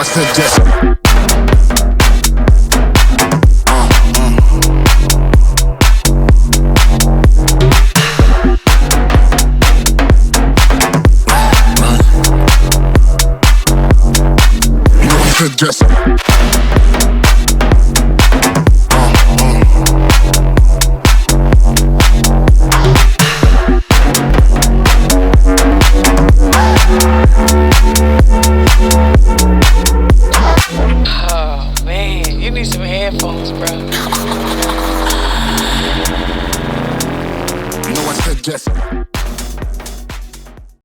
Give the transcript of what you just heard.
I said yes. Just Oh man, you need some headphones, bro. you know I said yes.